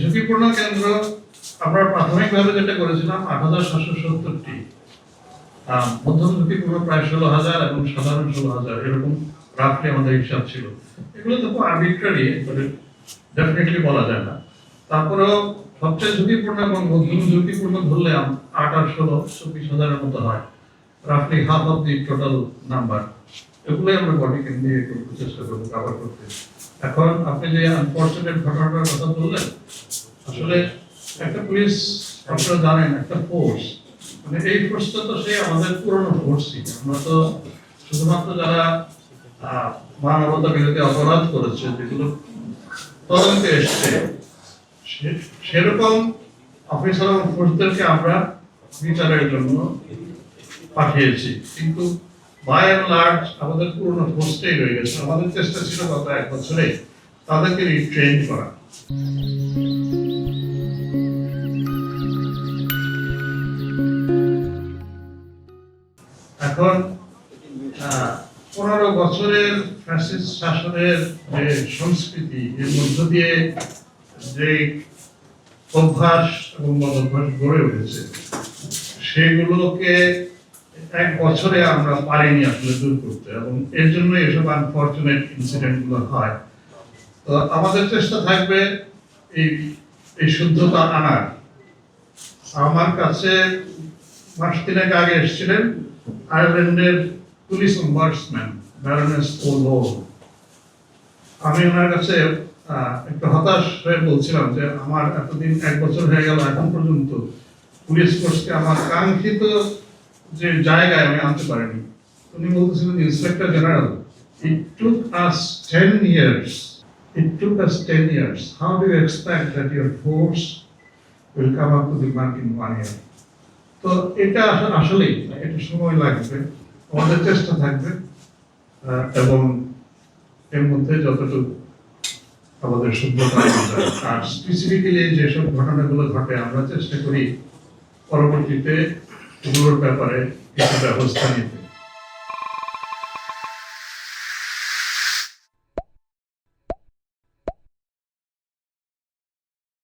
ঝুঁকিপূর্ণ কেন্দ্র আমরা প্রাথমিকভাবে যেটা করেছিলাম ৮,৭৭০টি, মধ্যম ঝুঁকিপূর্ণ প্রায় ১৬,০০০ এবং সাধারণ ১৬,০০০, এরকম রাফলি আমাদের হিসাব ছিল। এগুলো তো খুব আর্বিট্রারি, ডেফিনেটলি বলা যায় না। তারপরেও সবচেয়ে ঝুঁকিপূর্ণ এবং মধ্যম ঝুঁকিপূর্ণ ধরলে ৮ আর ১৬ ২৪,০০০-এর মতো হয়, রাফলি half of the total number. এগুলোই আমরা বডিকে নিয়ে করতে চেষ্টা করবো কভার করতে। এখন আপনি যে আনফরচুনেট ঘটনাটার কথা বললেন, আসলে একটা পুলিশ, আপনারা জানেন, একটা ফোর্স, মানে এই ফোর্সটা তো সেই আমাদের পুরনো ফোর্সই। আমরা তো শুধুমাত্র যারা মানবতা বিরোধী অপরাধ করেছে, যেগুলো তদন্তে এসছে, সেরকম অফিসার এবং ফোর্সদেরকে আমরা বিচারের জন্য পাঠিয়েছি। কিন্তু বাই অ্যান্ড লার্জ আমাদের পুরনো ফোর্সটাই রয়ে গেছে। আমাদের চেষ্টা ছিল গত ১ বছরে তাদেরকে রিট্রেন করা। এখন ১৫ বছরের ফ্যাসিস্ট শাসনের যে সংস্কৃতি, এর মধ্য দিয়ে যে অভ্যাস এবং মনোভাস গড়ে উঠেছে, সেগুলোকে ১ বছরে আমরা পারিনি আসলে দূর করতে, এবং এর জন্য এসব আনফরচুনেট ইনসিডেন্ট গুলো হয়। তো আমাদের চেষ্টা থাকবে এই শুদ্ধতা আনার। আমার কাছে মাস ৩ আগে এসেছিলেন আয়ারল্যান্ডের পুলিশ অম্বার্সম্যান ব্যারনেস ও'লোর। আমি ওনার কাছে একটু হতাশ হয়ে বলছিলাম যে আমার এতদিন ১ বছর হয়ে গেল, এখন পর্যন্ত পুলিশ ফোর্সকে আমার কাঙ্ক্ষিত যে জায়গায় আমি আনতে পারিনি। উনি বলতেছিলেন, inspector general, it took us 10 years. It took us 10 years. How do you expect that your force will come up to the mark in 1 year? তো এটা আসলেই একটু সময় লাগবে, আমাদের চেষ্টা থাকবে, এবং এর মধ্যে যতটুকু আমাদের শুদ্ধতা আর স্পেসিফিক্যালি যেসব ঘটনাগুলো ঘটে, আমরা চেষ্টা করি পরবর্তীতে এগুলোর ব্যাপারে কিছু ব্যবস্থা নিতে।